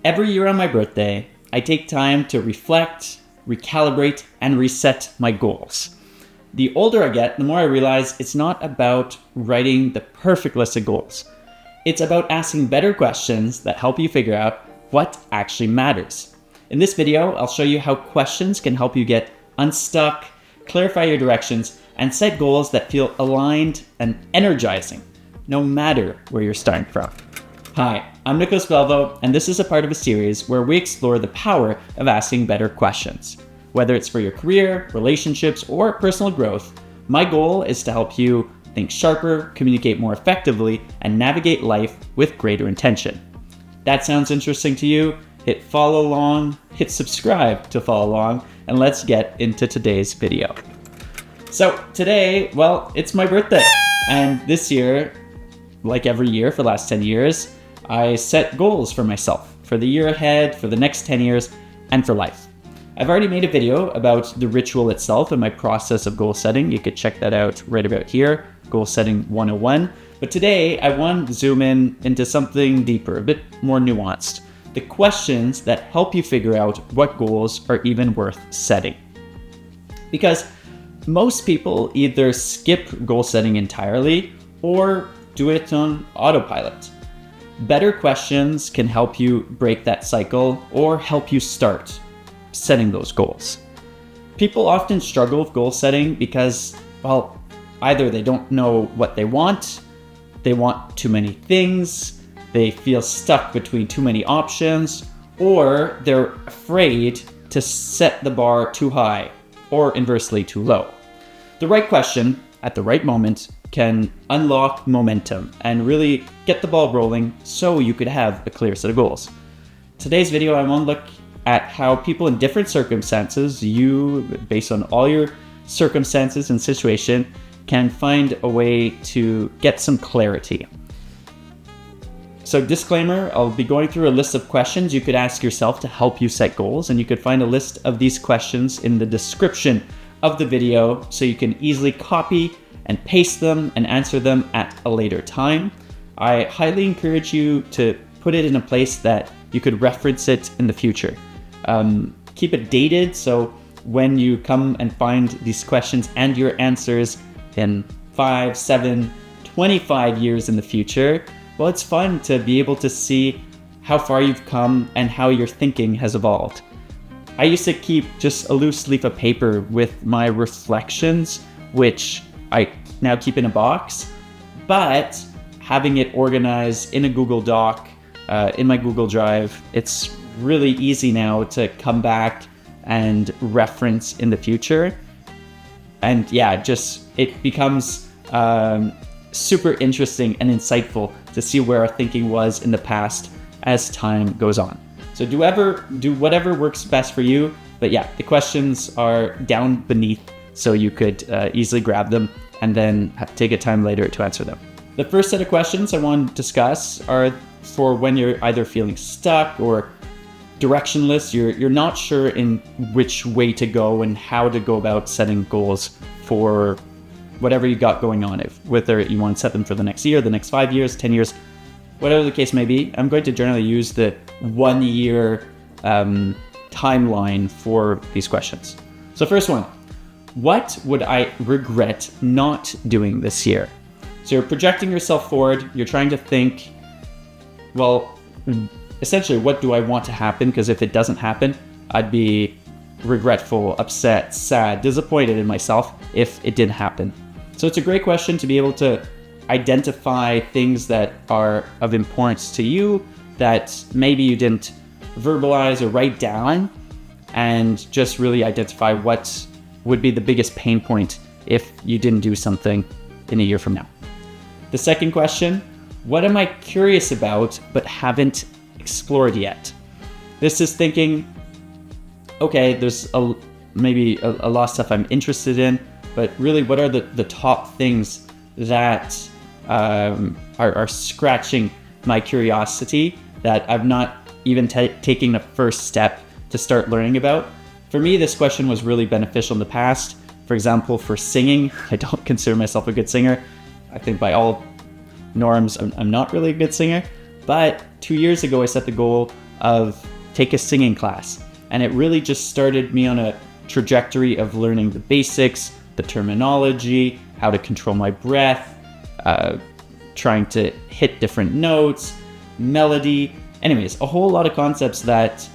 Every year on my birthday, I take time to reflect, recalibrate, and reset my goals. The older I get, the more I realize it's not about writing the perfect list of goals. It's about asking better questions that help you figure out what actually matters. In this video, I'll show you how questions can help you get unstuck, clarify your directions, and set goals that feel aligned and energizing, no matter where you're starting from. Hi, I'm Nicholas Belvo, and this is a part of a series where we explore the power of asking better questions. Whether it's for your career, relationships, or personal growth, my goal is to help you think sharper, communicate more effectively, and navigate life with greater intention. That sounds interesting to you? Hit follow along, hit subscribe to follow along, and let's get into today's video. So today, well, it's my birthday. And this year, like every year for the last 10 years, I set goals for myself, for the year ahead, for the next 10 years, and for life. I've already made a video about the ritual itself and my process of goal setting. You could check that out right about here, Goal Setting 101. But today, I want to zoom in into something deeper, a bit more nuanced. The questions that help you figure out what goals are even worth setting. Because most people either skip goal setting entirely or do it on autopilot. Better questions can help you break that cycle or help you start setting those goals. People often struggle with goal setting because, well, either they don't know what they want too many things, they feel stuck between too many options, or they're afraid to set the bar too high or inversely too low. The right question at the right moment can unlock momentum and really get the ball rolling so you could have a clear set of goals. Today's video, I want to look at how people in different circumstances, based on all your circumstances and situation, can find a way to get some clarity. So disclaimer, I'll be going through a list of questions you could ask yourself to help you set goals, and you could find a list of these questions in the description of the video so you can easily copy and paste them and answer them at a later time. I highly encourage you to put it in a place that you could reference it in the future. Keep it dated so when you come and find these questions and your answers in 5, 7, 25 years in the future, well, it's fun to be able to see how far you've come and how your thinking has evolved. I used to keep just a loose leaf of paper with my reflections, which I now keep in a box, but having it organized in a Google Doc, in my Google Drive, it's really easy now to come back and reference in the future. And yeah, it becomes super interesting and insightful to see where our thinking was in the past as time goes on. So do whatever works best for you. But yeah, the questions are down beneath so you could easily grab them and then take a time later to answer them. The first set of questions I want to discuss are for when you're either feeling stuck or directionless, you're not sure in which way to go and how to go about setting goals for whatever you got going on, whether you want to set them for the next year, the next 5 years, 10 years, whatever the case may be. I'm going to generally use the 1 year timeline for these questions. So first one, what would I regret not doing this year? So you're projecting yourself forward, you're trying to think, well, essentially, what do I want to happen? Because if it doesn't happen, I'd be regretful, upset, sad, disappointed in myself if it didn't happen. So it's a great question to be able to identify things that are of importance to you that maybe you didn't verbalize or write down, and just really identify what would be the biggest pain point if you didn't do something in a year from now. The second question, what am I curious about but haven't explored yet? This is thinking, okay, there's maybe a lot of stuff I'm interested in, but really what are the top things that are scratching my curiosity that I've not even taking the first step to start learning about? For me, this question was really beneficial in the past. For example, for singing, I don't consider myself a good singer. I think by all norms, I'm not really a good singer. But 2 years ago, I set the goal of take a singing class. And it really just started me on a trajectory of learning the basics, the terminology, how to control my breath, trying to hit different notes, melody. Anyways, a whole lot of concepts that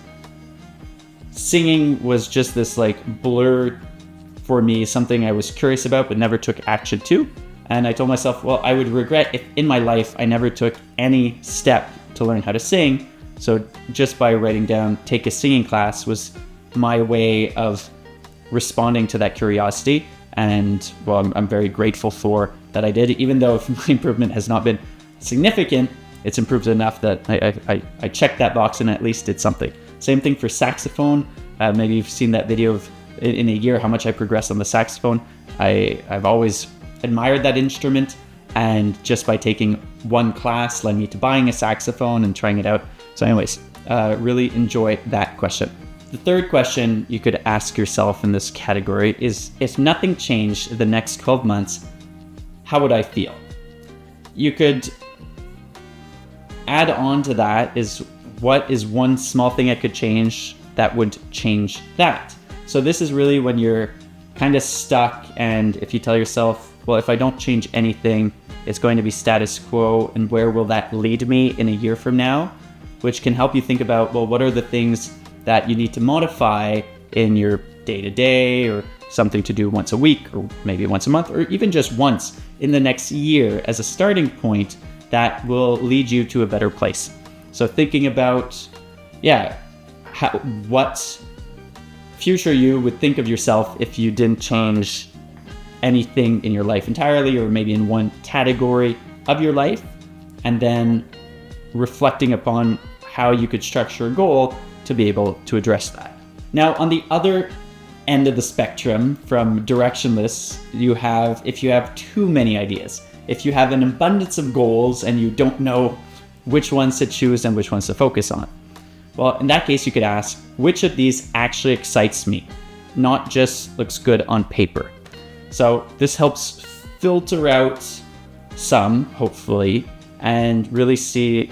singing was just this like blur for me, something I was curious about but never took action to. And I told myself, well, I would regret if in my life I never took any step to learn how to sing. So just by writing down, take a singing class was my way of responding to that curiosity. And well, I'm very grateful for that I did, even though my improvement has not been significant. It's improved enough that I checked that box and at least did something. Same thing for saxophone. Maybe you've seen that video of in a year how much I progressed on the saxophone. I've always admired that instrument, and just by taking one class led me to buying a saxophone and trying it out. So anyways, really enjoy that question. The third question you could ask yourself in this category is, if nothing changed in the next 12 months, how would I feel? You could add on to that is, what is one small thing I could change that would change that? So this is really when you're kind of stuck, and if you tell yourself, well, if I don't change anything, it's going to be status quo, and where will that lead me in a year from now? Which can help you think about, well, what are the things that you need to modify in your day-to-day, or something to do once a week, or maybe once a month, or even just once in the next year as a starting point that will lead you to a better place. So thinking about, what future you would think of yourself if you didn't change anything in your life entirely, or maybe in one category of your life, and then reflecting upon how you could structure a goal to be able to address that. Now, on the other end of the spectrum from directionless, if you have too many ideas, if you have an abundance of goals and you don't know which ones to choose and which ones to focus on. Well, in that case, you could ask, which of these actually excites me, not just looks good on paper? So this helps filter out some, hopefully, and really see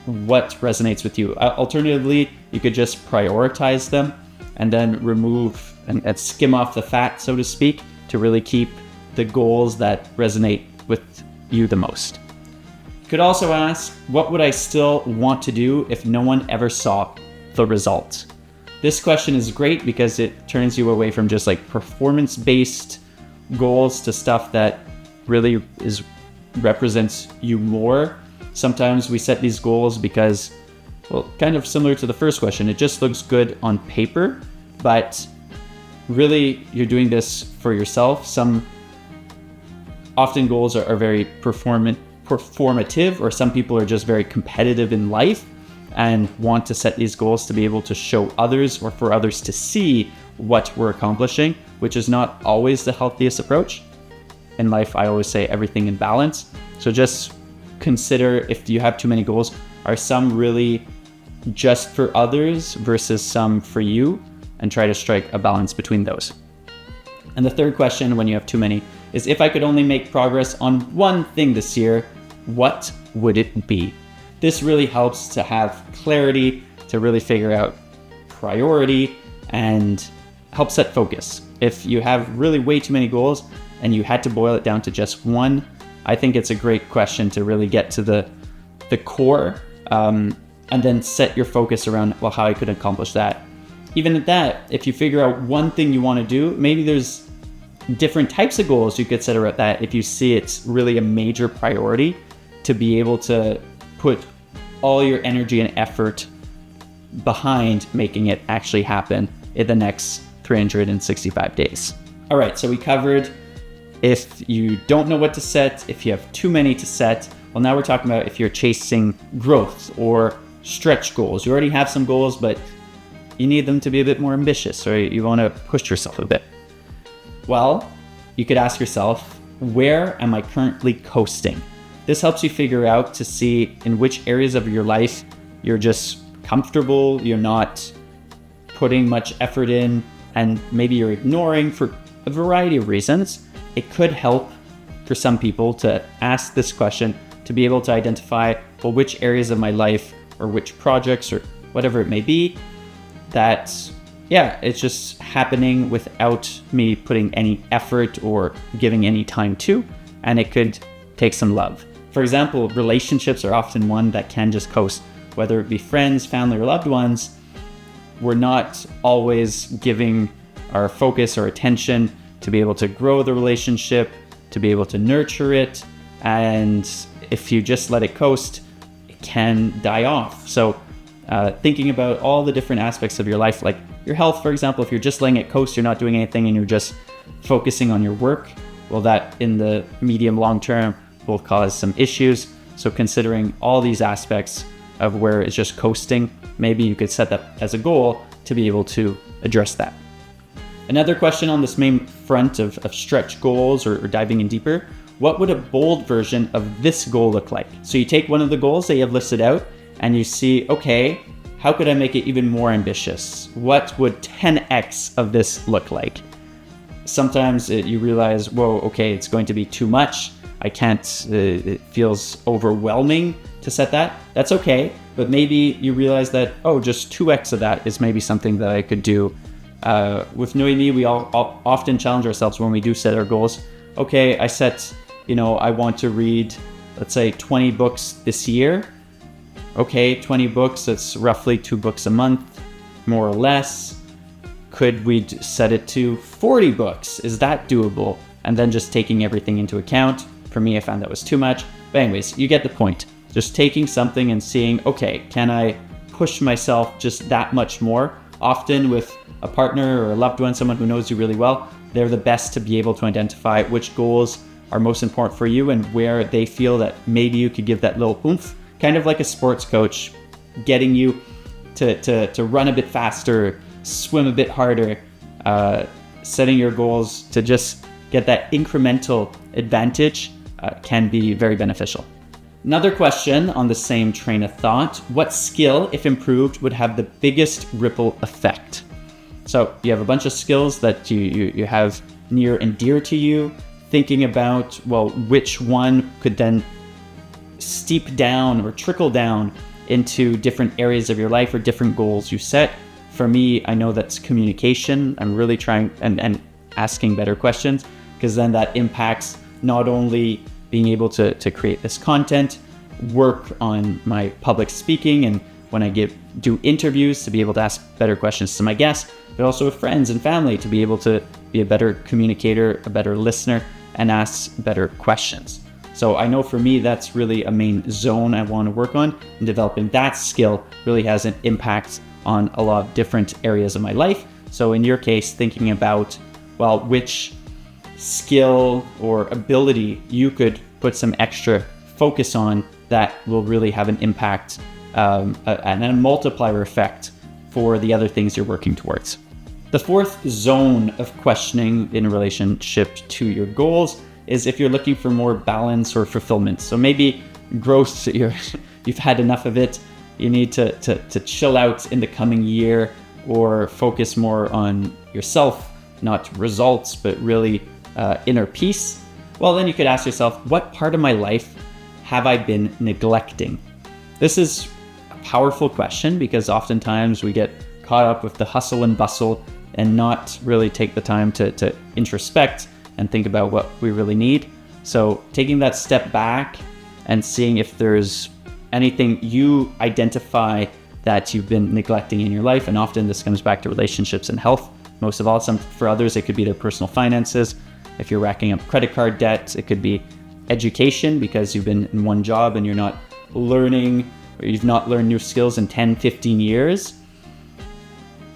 what resonates with you. Alternatively, you could just prioritize them and then remove and skim off the fat, so to speak, to really keep the goals that resonate with you the most. You could also ask, what would I still want to do if no one ever saw the result? This question is great because it turns you away from just like performance-based goals to stuff that really represents you more. Sometimes we set these goals because, well, kind of similar to the first question, it just looks good on paper, but really you're doing this for yourself. Often goals are very performative, or some people are just very competitive in life and want to set these goals to be able to show others, or for others to see what we're accomplishing, which is not always the healthiest approach. In life, I always say everything in balance. So just consider, if you have too many goals, are some really just for others versus some for you, and try to strike a balance between those. And the third question, when you have too many, is, if I could only make progress on one thing this year, what would it be? This really helps to have clarity, to really figure out priority, and help set focus. If you have really way too many goals and you had to boil it down to just one, I think it's a great question to really get to the core, and then set your focus around, well, how I could accomplish that. Even at that, if you figure out one thing you want to do, maybe there's different types of goals you could set around that if you see it's really a major priority, to be able to put all your energy and effort behind making it actually happen in the next 365 days. All right, so we covered if you don't know what to set, if you have too many to set. Well, now we're talking about if you're chasing growth or stretch goals. You already have some goals, but you need them to be a bit more ambitious, or you want to push yourself a bit. Well, you could ask yourself, where am I currently coasting? This helps you figure out to see in which areas of your life you're just comfortable, you're not putting much effort in, and maybe you're ignoring for a variety of reasons. It could help for some people to ask this question to be able to identify, well, which areas of my life or which projects or whatever it may be, that, yeah, it's just happening without me putting any effort or giving any time to, and it could take some love. For example, relationships are often one that can just coast, whether it be friends, family, or loved ones. We're not always giving our focus or attention to be able to grow the relationship, to be able to nurture it, and if you just let it coast, it can die off. So thinking about all the different aspects of your life, like your health, for example, if you're just letting it coast, you're not doing anything and you're just focusing on your work, well, that in the medium long term will cause some issues. So considering all these aspects of where it's just coasting, maybe you could set that as a goal to be able to address that. Another question on this main front of stretch goals or diving in deeper, what would a bold version of this goal look like? So you take one of the goals that you have listed out and you see, okay, how could I make it even more ambitious? What would 10x of this look like? Sometimes you realize, whoa, okay, it's going to be too much. I can't, it feels overwhelming to set that. That's okay, but maybe you realize that, oh, just 2x of that is maybe something that I could do. With Noemi, we all often challenge ourselves when we do set our goals. Okay, I set, I want to read, let's say 20 books this year. Okay, 20 books, that's roughly 2 books a month, more or less. Could we set it to 40 books? Is that doable? And then just taking everything into account. For me, I found that was too much. But anyways, you get the point. Just taking something and seeing, okay, can I push myself just that much more? Often with a partner or a loved one, someone who knows you really well, they're the best to be able to identify which goals are most important for you and where they feel that maybe you could give that little oomph, kind of like a sports coach, getting you to run a bit faster, swim a bit harder, setting your goals to just get that incremental advantage can be very beneficial. Another question on the same train of thought, what skill, if improved, would have the biggest ripple effect? So you have a bunch of skills that you have near and dear to you, thinking about, well, which one could then steep down or trickle down into different areas of your life or different goals you set. For me, I know that's communication. I'm really trying and asking better questions, because then that impacts not only being able to create this content, work on my public speaking, and when I do interviews to be able to ask better questions to my guests, but also with friends and family to be able to be a better communicator, a better listener, and ask better questions. So I know for me, that's really a main zone I want to work on, and developing that skill really has an impact on a lot of different areas of my life. So in your case, thinking about, well, which skill or ability you could put some extra focus on that will really have an impact and a multiplier effect for the other things you're working towards. The fourth zone of questioning in relationship to your goals is if you're looking for more balance or fulfillment. So maybe growth, you've had enough of it, you need to chill out in the coming year or focus more on yourself, not results, but really inner peace. Well, then you could ask yourself, what part of my life have I been neglecting? This is a powerful question because oftentimes we get caught up with the hustle and bustle and not really take the time to introspect and think about what we really need. So taking that step back and seeing if there's anything you identify that you've been neglecting in your life. And often this comes back to relationships and health. Most of all, for others, it could be their personal finances. If you're racking up credit card debt, it could be education because you've been in one job and you're not learning, or you've not learned new skills in 10, 15 years.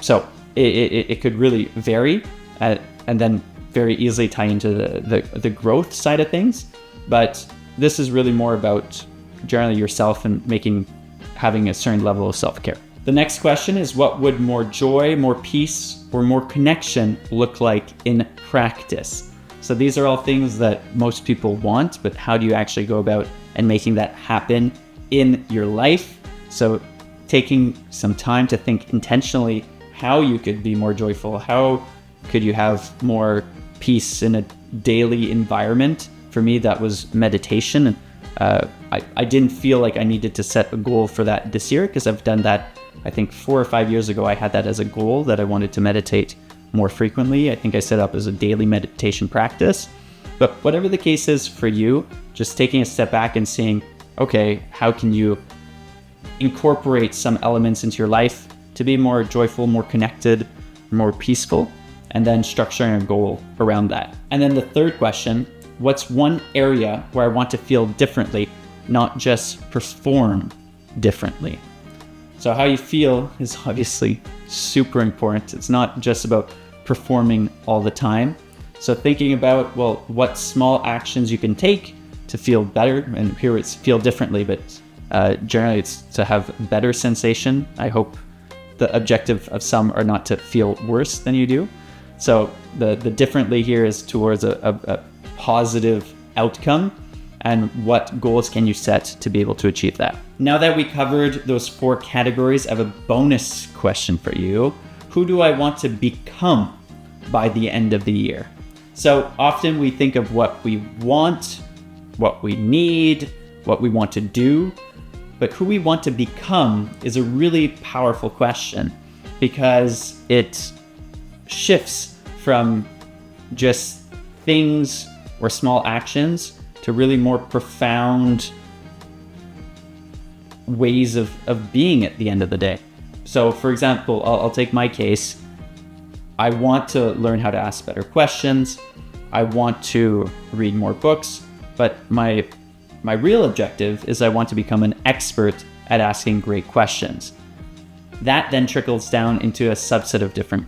So it could really vary and then very easily tie into the growth side of things. But this is really more about generally yourself and having a certain level of self-care. The next question is, what would more joy, more peace, or more connection look like in practice? So these are all things that most people want, but how do you actually go about and making that happen in your life? So taking some time to think intentionally how you could be more joyful, how could you have more peace in a daily environment. For me, that was meditation. I didn't feel like I needed to set a goal for that this year because I've done that I think 4 or 5 years ago, I had that as a goal that I wanted to meditate more frequently. I think I set up as a daily meditation practice. But whatever the case is for you, just taking a step back and seeing, okay, how can you incorporate some elements into your life to be more joyful, more connected, more peaceful, and then structuring a goal around that. And then the third question, what's one area where I want to feel differently, not just perform differently? So how you feel is obviously super important. It's not just about performing all the time. So thinking about, well, what small actions you can take to feel better, and here it's feel differently, but generally it's to have better sensation. I hope the objective of some are not to feel worse than you do. So the differently here is towards a positive outcome, and what goals can you set to be able to achieve that. Now that we covered those 4 categories, I have a bonus question for you. Who do I want to become by the end of the year? So often we think of what we want, what we need, what we want to do, but who we want to become is a really powerful question, because it shifts from just things or small actions to really more profound ways of being at the end of the day. So for example, I'll take my case. I want to learn how to ask better questions. I want to read more books, but my real objective is I want to become an expert at asking great questions. That then trickles down into a subset of different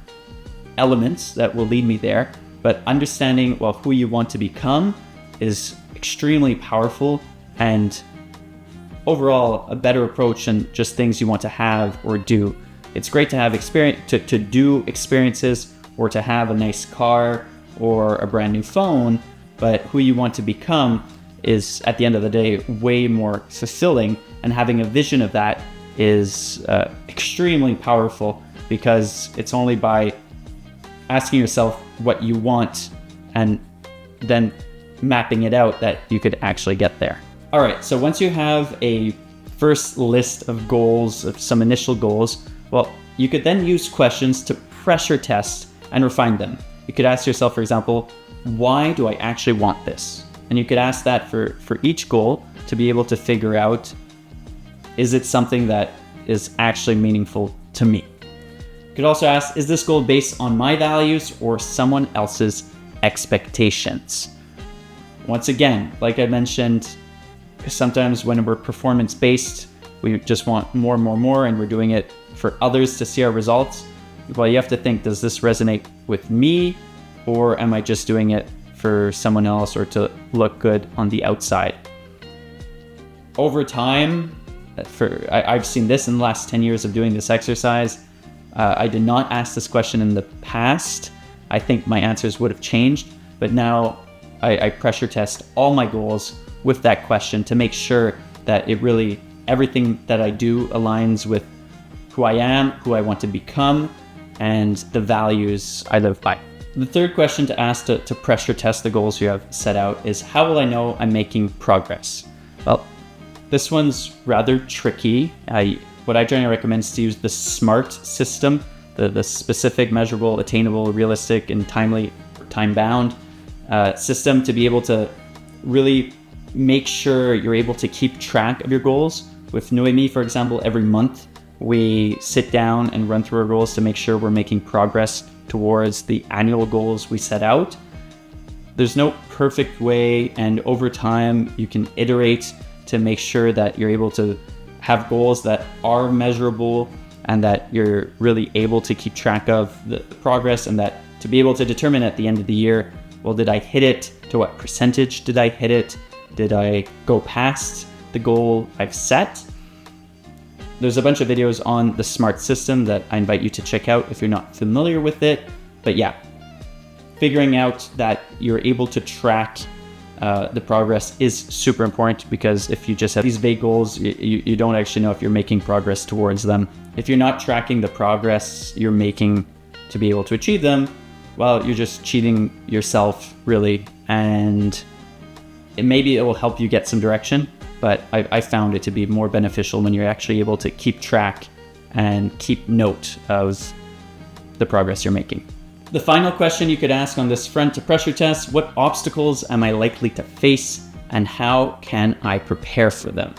elements that will lead me there. But understanding, well, who you want to become is extremely powerful, and overall a better approach than just things you want to have or do. It's great to have experience, to do experiences, or to have a nice car or a brand new phone, but who you want to become is, at the end of the day, way more fulfilling, and having a vision of that is extremely powerful, because it's only by asking yourself what you want and then mapping it out that you could actually get there. All right, so once you have a first list of goals, of some initial goals, well, you could then use questions to pressure test and refine them. You could ask yourself, for example, why do I actually want this? And you could ask that for each goal to be able to figure out, is it something that is actually meaningful to me? You could also ask, is this goal based on my values or someone else's expectations? Once again, like I mentioned, sometimes when we're performance-based, we just want more, and we're doing it for others to see our results. Well, you have to think, does this resonate with me, or am I just doing it for someone else or to look good on the outside? Over time, I've seen this in the last 10 years of doing this exercise. I did not ask this question in the past. I think my answers would have changed, but now I pressure test all my goals with that question to make sure that it really, everything that I do aligns with who I am, who I want to become, and the values I live by. The third question to ask to pressure test the goals you have set out is, how will I know I'm making progress? Well, this one's rather tricky. What I generally recommend is to use the SMART system, the specific, measurable, attainable, realistic, and timely, time-bound system, to be able to really make sure you're able to keep track of your goals. With Noemi, for example, every month we sit down and run through our goals to make sure we're making progress towards the annual goals we set out. There's no perfect way, and over time you can iterate to make sure that you're able to have goals that are measurable and that you're really able to keep track of the progress, and that to be able to determine at the end of the year, well, did I hit it? To what percentage did I hit it? Did I go past the goal I've set? There's a bunch of videos on the SMART system that I invite you to check out if you're not familiar with it. But yeah, figuring out that you're able to track the progress is super important, because if you just have these vague goals, you don't actually know if you're making progress towards them. If you're not tracking the progress you're making to be able to achieve them, well, you're just cheating yourself, really, and maybe it will help you get some direction, but I found it to be more beneficial when you're actually able to keep track and keep note of the progress you're making. The final question you could ask on this front to pressure test: what obstacles am I likely to face and how can I prepare for them?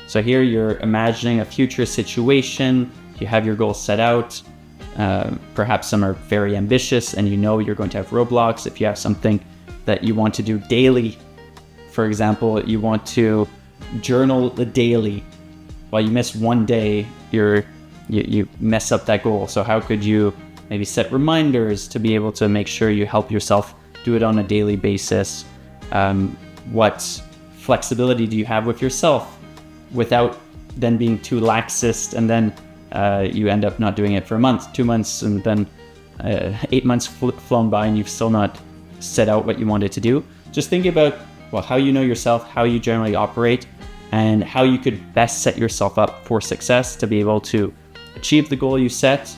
So here you're imagining a future situation, you have your goals set out, perhaps some are very ambitious and you know you're going to have roadblocks. If you have something that you want to do daily, for example, you want to journal the daily. While you miss one day, you mess up that goal. So how could you maybe set reminders to be able to make sure you help yourself do it on a daily basis? What flexibility do you have with yourself without then being too laxist, and then you end up not doing it for a month, 2 months, and then 8 months flown by and you've still not set out what you wanted to do? Just think about how you know yourself, how you generally operate, and how you could best set yourself up for success to be able to achieve the goal you set,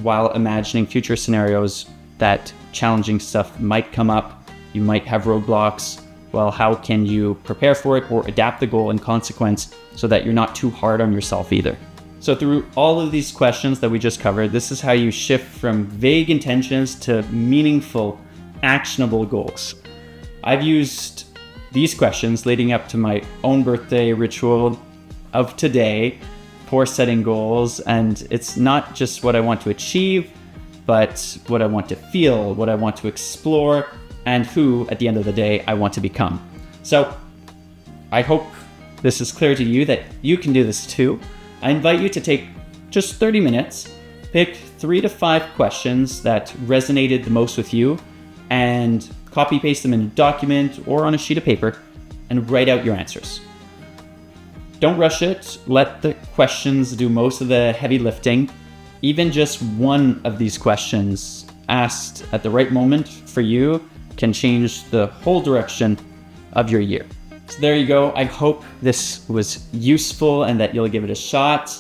while imagining future scenarios that challenging stuff might come up. You might have roadblocks. Well, how can you prepare for it or adapt the goal in consequence so that you're not too hard on yourself either? So through all of these questions that we just covered, this is how you shift from vague intentions to meaningful, actionable goals. I've used these questions leading up to my own birthday ritual of today for setting goals, and it's not just what I want to achieve, but what I want to feel, what I want to explore, and who, at the end of the day, I want to become. So I hope this is clear to you that you can do this too. I invite you to take just 30 minutes, pick 3 to 5 questions that resonated the most with you, and copy paste them in a document or on a sheet of paper, and write out your answers. Don't rush it. Let the questions do most of the heavy lifting. Even just one of these questions asked at the right moment for you can change the whole direction of your year. So there you go. I hope this was useful and that you'll give it a shot.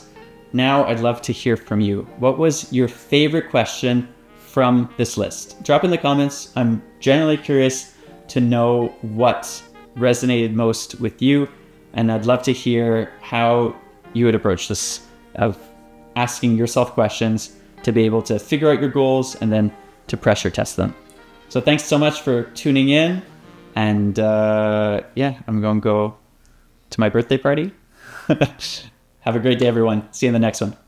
Now I'd love to hear from you. What was your favorite question from this list? Drop in the comments. I'm generally curious to know what resonated most with you, and I'd love to hear how you would approach this of asking yourself questions to be able to figure out your goals and then to pressure test them. So thanks so much for tuning in, and I'm going to go to my birthday party. Have a great day, everyone. See you in the next one.